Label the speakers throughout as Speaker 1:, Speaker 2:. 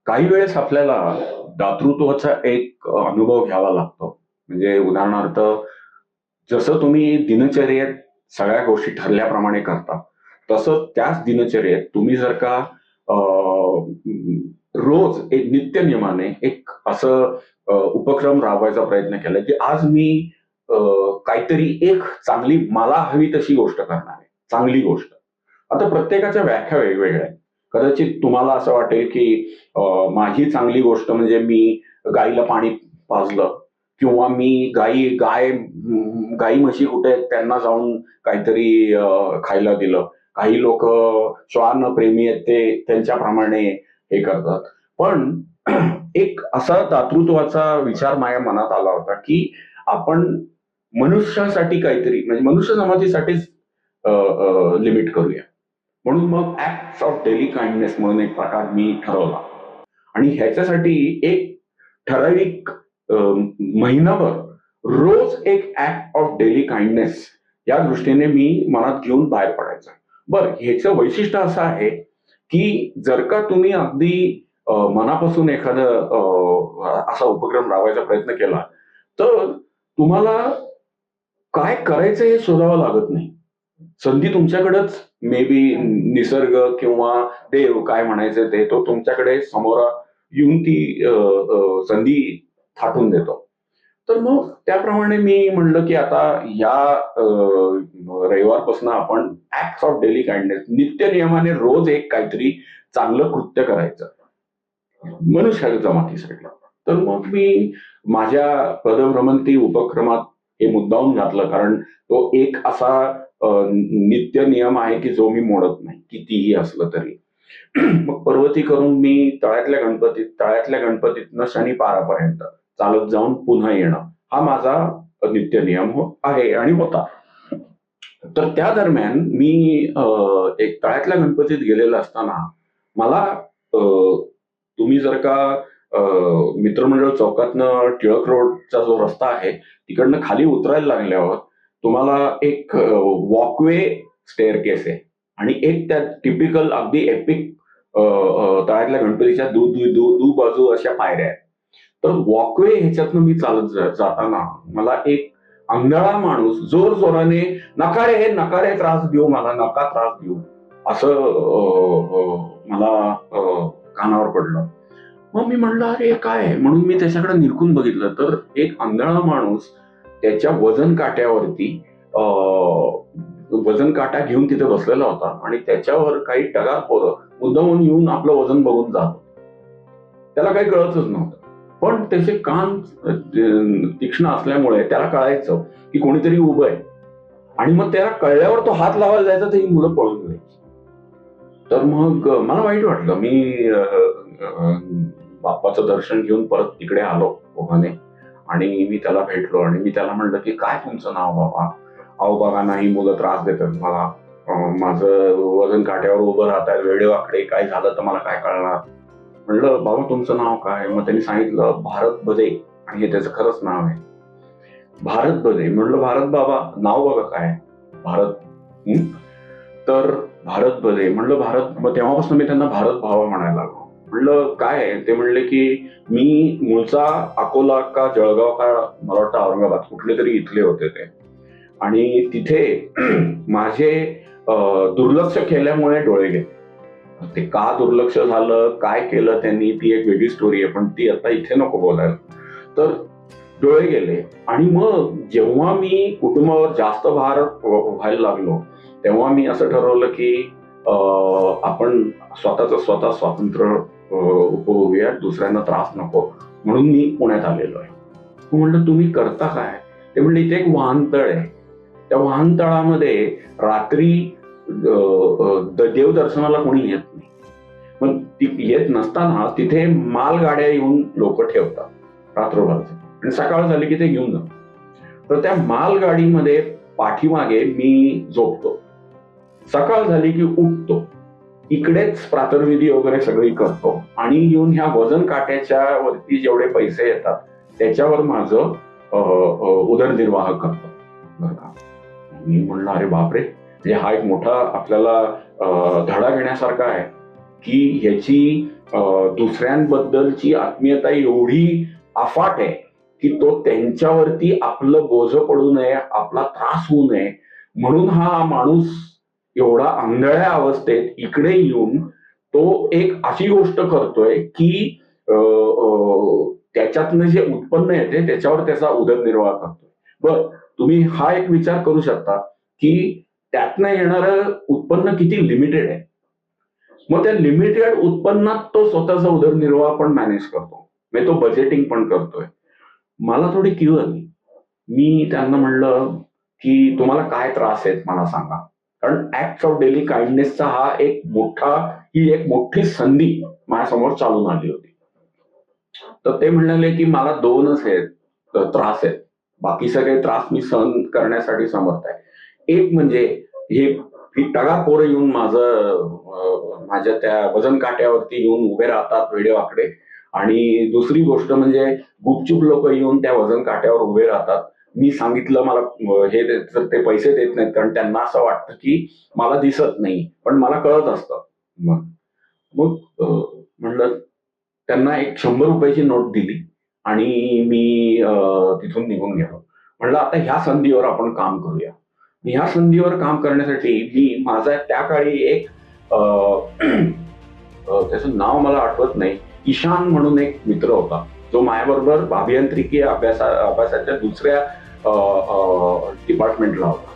Speaker 1: काही वेळेस आपल्याला दातृत्वाचा एक अनुभव घ्यावा लागतो. म्हणजे उदाहरणार्थ, जसं तुम्ही दिनचर्येत सगळ्या गोष्टी ठरल्याप्रमाणे करता, तसं त्याच दिनचर्येत तुम्ही जर का रोज एक नित्यनियमाने एक असं उपक्रम राबवायचा प्रयत्न केला, की आज मी अ, काहीतरी एक चांगली मला हवी तशी गोष्ट करणार आहे. चांगली गोष्ट. आता प्रत्येकाच्या व्याख्या वेगवेगळ्या आहेत. कदाचित तुम्हाला असं वाटेल, की माझी चांगली गोष्ट म्हणजे मी गाईला पाणी पाजलं किंवा मी गाई म्हशी कुठे आहेत त्यांना जाऊन काहीतरी खायला दिलं. काही लोकं श्वान प्रेमी आहेत ते त्यांच्याप्रमाणे हे करतात. पण एक असा दातृत्वाचा विचार माझ्या मनात आला होता, की आपण मनुष्यासाठी काहीतरी म्हणजे मनुष्य जमातीसाठीच लिमिट करूया. म्हणून मग ॲक्ट्स ऑफ डेली काइंडनेस म्हणून एक प्रकार मी ठरवला आणि ह्याच्यासाठी एक ठराविक महिनाभर रोज एक ॲक्ट ऑफ डेली काइंडनेस या दृष्टीने मी मनात घेऊन बाहेर पडायचं. बरं, ह्याचं वैशिष्ट्य असं आहे, की जर का तुम्ही अगदी मनापासून एखादं असा उपक्रम राबवायचा प्रयत्न केला, तर तुम्हाला काय करायचं हे शोधावं लागत नाही. संधी तुमच्याकडेच मे बी निसर्ग किंवा देव काय म्हणायचं ते तो तुमच्याकडे समोर येऊन ती संधी थाटून देतो. तर मग त्याप्रमाणे मी म्हणलं, की आता या रविवारपासून आपण ॲक्ट्स ऑफ डेली काइंडनेस नित्यनियमाने रोज एक काहीतरी चांगलं कृत्य करायचं. मनुष्य जमातीसाठी. तर मग मी माझ्या पदभ्रमंती उपक्रमात हे मुद्दामून घातलं कारण तो एक असा नित्य नियम आहे की जो मी मोडत नाही कितीही असलं तरी. मग पर्वती करून मी तळ्यातल्या गणपतीतनं शनिपारापर्यंत चालत जाऊन पुन्हा येणं हा माझा नित्य नियम आहे आणि होता. तर त्या दरम्यान मी एक तळ्यातल्या गणपतीत गेलेलं असताना मला तुम्ही जर का मित्रमंडळ चौकातनं टिळक रोडचा जो रस्ता आहे तिकडनं खाली उतरायला लागल्यावर तुम्हाला एक वॉकवे स्टेअरकेस आहे आणि एक त्या टिपिकल अगदी एपिक तळ्यातल्या गणपतीच्या बाजू अशा पायऱ्या आहेत. तर वॉकवे ह्याच्यातनं मी चालत जाताना मला एक आंधळा माणूस जोरजोराने नका रे त्रास देऊ मला, नका त्रास देऊ असं मला कानावर पडलं. मग मी म्हणलं अरे काय आहे? म्हणून मी त्याच्याकडे निरखून बघितलं तर एक आंधळा माणूस त्याच्या वजन काट्यावरती वजन काटा घेऊन तिथे बसलेला होता आणि त्याच्यावर काही टगार पोरं मुद्दामून येऊन आपलं वजन बघून जात होते. त्याला काही कळतच नव्हतं. पण त्याचे कान तीक्ष्ण असल्यामुळे त्याला कळायचं की कोणीतरी उभं आहे आणि मग त्याला कळल्यावर तो हात लावायला जायचा तर ही मुलं पळून जायची. तर मग मला वाईट वाटलं. मी बाप्पाचं दर्शन घेऊन परत तिकडे आलो ओघाने आणि मी त्याला भेटलो आणि मी त्याला म्हणलं की काय तुमचं नाव बाबा? अहो बघा ना ही मुलं त्रास देतात मला, माझं वजन काट्यावर उभं राहतात, वेडेवाकडे काय झालं तर मला काय कळणार? म्हणलं बाबा तुमचं नाव काय? मग त्यांनी सांगितलं भारत बदे आणि हे त्याचं खरंच नाव आहे. भारत बदे. म्हणलं भारत बाबा नाव बघा काय? भारत. तर भारत बदे. म्हणलं भारत. मग तेव्हापासून मी त्यांना भारत भावा म्हणायला लागलो. म्हणलं काय आहे? ते म्हणले की मी मूळचा अकोला का जळगाव का मला वाटतं औरंगाबाद कुठले तरी इथले होते ते आणि तिथे माझे दुर्लक्ष केल्यामुळे डोळे गेले. ते का दुर्लक्ष झालं, काय केलं त्यांनी ती एक वेगळी स्टोरी आहे पण ती आता इथे नको बोलायला. तर डोळे गेले आणि मग जेव्हा मी कुटुंबावर जास्त भार व्हायला लागलो तेव्हा मी असं ठरवलं की आपण स्वतः स्वातंत्र्य उपभोगूया, दुसऱ्यांना त्रास नको म्हणून मी पुण्यात आलेलो आहे. म्हणलं तुम्ही करता काय? ते म्हणले इथे एक वाहनतळ आहे. त्या वाहनतळामध्ये रात्री देवदर्शनाला कोणी येत नाही. मग येत नसताना तिथे मालगाड्या येऊन लोक ठेवतात रात्रभरचं आणि सकाळ झाली की ते घेऊन जातात. तर त्या मालगाडीमध्ये पाठीमागे मी झोपतो. सकाळ झाली की उठतो, इकडेच प्रातर्विधी वगैरे सगळी करतो आणि येऊन ह्या वजन काट्याच्या वरती जेवढे पैसे येतात त्याच्यावर माझं उदरनिर्वाह करतो. बरं का? मी म्हणलं अरे बापरे, म्हणजे हा एक मोठा आपल्याला धडा घेण्यासारखा आहे. की ह्याची दुसऱ्यांबद्दलची आत्मीयता एवढी अफाट आहे की तो त्यांच्यावरती आपलं बोझ पडू नये, आपला त्रास होऊ नये म्हणून हा माणूस एवढा आंधळ्या अवस्थेत इकडे येऊन तो एक अशी गोष्ट करतोय की त्याच्यातनं जे उत्पन्न येते त्याच्यावर त्याचा उदरनिर्वाह करतोय. बर, तुम्ही हा एक विचार करू शकता की त्यातनं येणारं उत्पन्न किती लिमिटेड आहे. मग त्या लिमिटेड उत्पन्नात तो स्वतःचा उदरनिर्वाह पण मॅनेज करतो, म्हणजे तो बजेटिंग पण करतोय. मला थोडी कीव आली. मी त्यांना म्हणलं की तुम्हाला काय त्रास आहेत मला सांगा, कारण ऍक्ट ऑफ डेली काइंडनेसचा ही एक मोठी संधी माझ्यासमोर चालून आली होती. तर ते म्हणाले की मला दोनच त्रास आहेत, बाकी सगळे त्रास मी सहन करण्यासाठी समर्थ आहे. एक म्हणजे ही टगा पोरं येऊन माझ्या त्या वजन काट्यावरती येऊन उभे राहतात वेडेवाकडे, आणि दुसरी गोष्ट म्हणजे गुपचूप लोक येऊन त्या वजन काट्यावर उभे राहतात. मी सांगितलं मला ते पैसे देत नाहीत कारण त्यांना असं वाटतं की मला दिसत नाही, पण मला कळत असतं. मग म्हणलं त्यांना एक 100 रुपयाची नोट दिली आणि मी तिथून निघून गेलो. म्हणलं आता ह्या संधीवर आपण काम करूया. ह्या संधीवर काम करण्यासाठी मी माझा त्या काळी एक त्याचं नाव मला आठवत नाही, ईशान म्हणून एक मित्र होता जो माझ्याबरोबर अभियांत्रिकी अभ्यासाच्या दुसऱ्या डिपार्टमेंटला होता.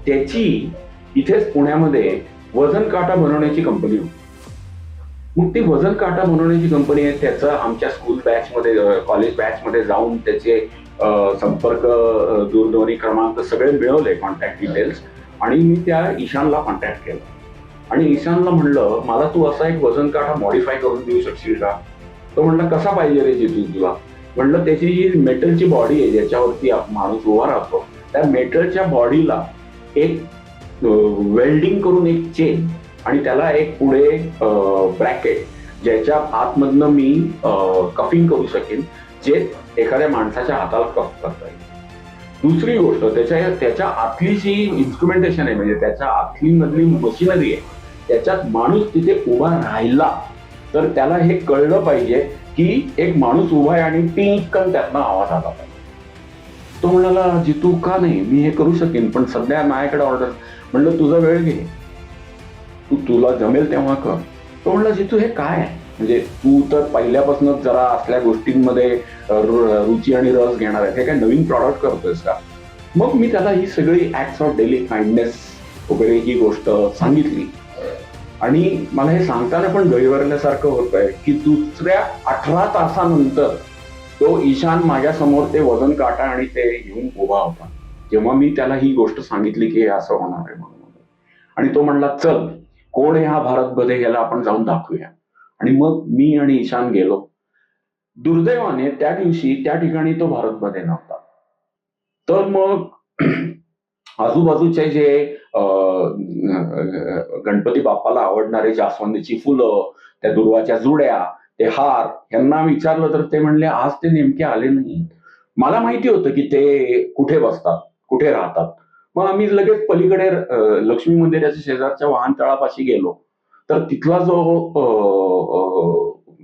Speaker 1: त्याची इथेच पुण्यामध्ये वजन काटा बनवण्याची कंपनी होती. मग ती वजन काटा बनवण्याची कंपनी आहे. त्याचं आमच्या स्कूल बॅचमध्ये, कॉलेज बॅचमध्ये जाऊन त्याचे संपर्क, दूरध्वनी क्रमांक सगळे मिळवले, कॉन्टॅक्ट डिटेल्स, आणि मी त्या ईशानला कॉन्टॅक्ट केलं आणि ईशानला म्हणलं मला तू असा एक वजन काटा मॉडिफाय करून देऊ शकशील का. तो म्हणला कसा पाहिजे रे जितू तुला. म्हणलं त्याची जी मेटलची बॉडी आहे ज्याच्यावरती माणूस उभा राहतो, त्या मेटलच्या बॉडीला एक वेल्डिंग करून एक चेन आणि त्याला एक पुढे ब्रॅकेट ज्याच्या आतमधनं मी कफिंग करू शकेन, जे एखाद्या माणसाच्या हाताला कफ करता येईल. दुसरी गोष्ट त्याच्या आतली जी इन्स्ट्रुमेंटेशन आहे, म्हणजे त्याच्या आतली मधली मशिनरी आहे, त्याच्यात माणूस तिथे उभा राहिला तर त्याला हे कळलं पाहिजे की एक माणूस उभा आहे आणि टिंकन त्यातनं आवाज आला पाहिजे. तो म्हणाला जितू का नाही, मी हे करू शकेन पण सध्या माझ्याकडे ऑर्डर. म्हणलं तुझा वेळ घे, तुला जमेल तेव्हा कर. तो म्हणला जितू हे काय आहे, म्हणजे तू तर पहिल्यापासूनच जरा असल्या गोष्टींमध्ये रुची आणि रस घेणार आहे, हे काय नवीन प्रॉडक्ट करतोयस का. मग मी त्याला ही सगळी ऍक्ट्स ऑफ डेली काइंडनेस वगैरे ही गोष्ट सांगितली आणि मला हे सांगताना पण गहिवरल्यासारखं होत आहे की दुसऱ्या 18 तासानंतर तो ईशान माझ्या समोर ते वजन काटा आणि ते घेऊन उभा होता, जेव्हा मी त्याला ही गोष्ट सांगितली की हे असं होणार आहे म्हणून. आणि तो म्हणला चल कोण आहे हा भारतमध्ये, याला आपण जाऊन दाखवूया. आणि मग मी आणि ईशान गेलो. दुर्दैवाने त्या दिवशी त्या ठिकाणी तो भारतमध्ये नव्हता. तर मग आजूबाजूचे जे गणपती बाप्पाला आवडणारे जास्वंदीची फुलं, त्या दुर्वाच्या जुड्या, ते हार, यांना विचारलं तर ते म्हणले आज ते नेमके आले नाही. मला माहिती होतं की ते कुठे बसतात, कुठे राहतात. मग आम्ही लगेच पलीकडे लक्ष्मी मंदिराच्या शेजारच्या वाहनतळापाशी गेलो. तर तिथला जो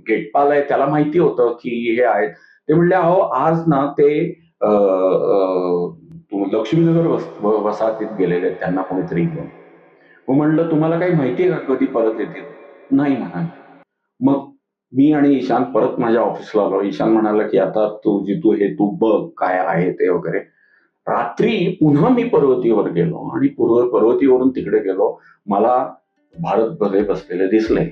Speaker 1: गेटपाल आहे त्याला माहिती होतं की हे आहेत. ते म्हणले अहो आज ना ते लक्ष्मीनगर वसाहतीत गेलेले, त्यांना कोणीतरी घेऊन. मग म्हणलं तुम्हाला काही माहिती आहे का कधी परत येतील. नाही म्हणाले. मग मी आणि ईशान परत माझ्या ऑफिसला आलो. ईशान म्हणाला की आता तू बघ काय आहे ते वगैरे. रात्री पुन्हा मी पर्वतीवर गेलो आणि पर्वतीवरून तिकडे गेलो. मला भारतमध्ये बसलेले दिसले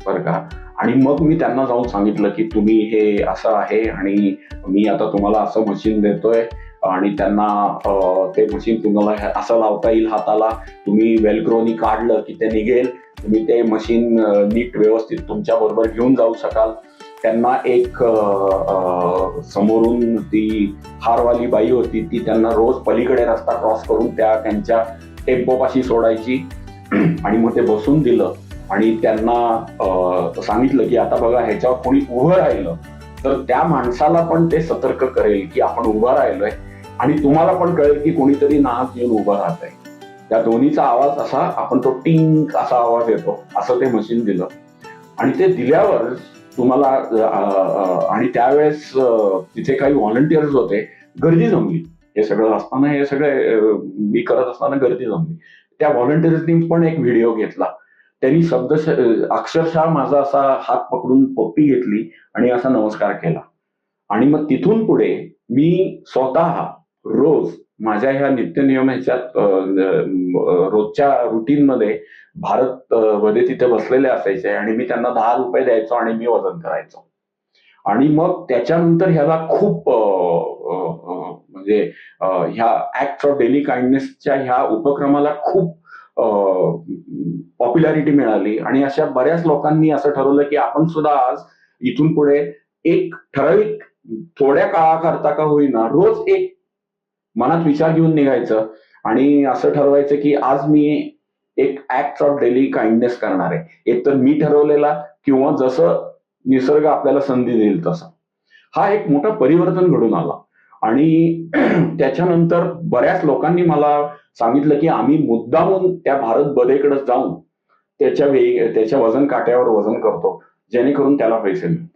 Speaker 1: बरं का. आणि मग मी त्यांना जाऊन सांगितलं की तुम्ही हे असं आहे आणि मी आता तुम्हाला असं मशीन देतोय आणि त्यांना ते मशीन तुम्हाला असं लावता येईल हाताला, तुम्ही वेलक्रोनी काढलं की ते निघेल, तुम्ही ते मशीन नीट व्यवस्थित तुमच्या बरोबर घेऊन जाऊ शकाल. त्यांना एक समोरून ती हारवाली बाई होती, ती त्यांना रोज पलीकडे रस्ता क्रॉस करून त्यांच्या टेम्पोपाशी सोडायची आणि मग ते बसून दिलं आणि त्यांना सांगितलं की आता बघा ह्याच्यावर कोणी उभं राहिलं तर त्या माणसाला पण ते सतर्क करेल की आपण उभं राहिलोय आणि तुम्हाला पण कळेल की कोणीतरी नाक घेऊन उभं राहत आहे. त्या दोन्हीचा आवाज असा, आपण तो टिंग असा आवाज येतो, असं ते मशीन दिलं. आणि ते दिल्यावर तुम्हाला आणि त्यावेळेस तिथे काही व्हॉलंटियर्स होते, गर्दी जमली. हे सगळं असताना, हे सगळे मी करत असताना गर्दी जमली. त्या व्हॉलंटियर्सनी पण एक व्हिडिओ घेतला. त्यांनी अक्षरशः माझा असा हात पकडून पप्पी घेतली आणि असा नमस्कार केला. आणि मग तिथून पुढे मी स्वतः रोज माझ्या ह्या नित्यनियम ह्याच्यात रोजच्या रुटीनमध्ये भारत मध्ये तिथे बसलेले असायचे आणि मी त्यांना ₹10 द्यायचो आणि मी वजन करायचो. आणि मग त्याच्यानंतर ह्याला खूप म्हणजे ह्या ऍक्ट ऑफ डेली काइंडनेसच्या ह्या उपक्रमाला खूप पॉप्युलॅरिटी मिळाली आणि अशा बऱ्याच लोकांनी असं ठरवलं की आपण सुद्धा आज इथून पुढे एक ठराविक थोड्या काळाकरता का होईना रोज एक मनात विचार घेऊन निघायचं आणि असं ठरवायचं की आज मी एक ऍक्ट ऑफ डेली काइंडनेस करणार आहे. एकतर मी ठरवलेला किंवा जसं निसर्ग आपल्याला संधी देईल तसं. हा एक मोठं परिवर्तन घडून आला आणि त्याच्यानंतर बऱ्याच लोकांनी मला सांगितलं की आम्ही मुद्दामून त्या भारत बदेकडे जाऊन त्याच्या वजन काट्यावर वजन करतो जेणेकरून त्याला पैसे मिळतील.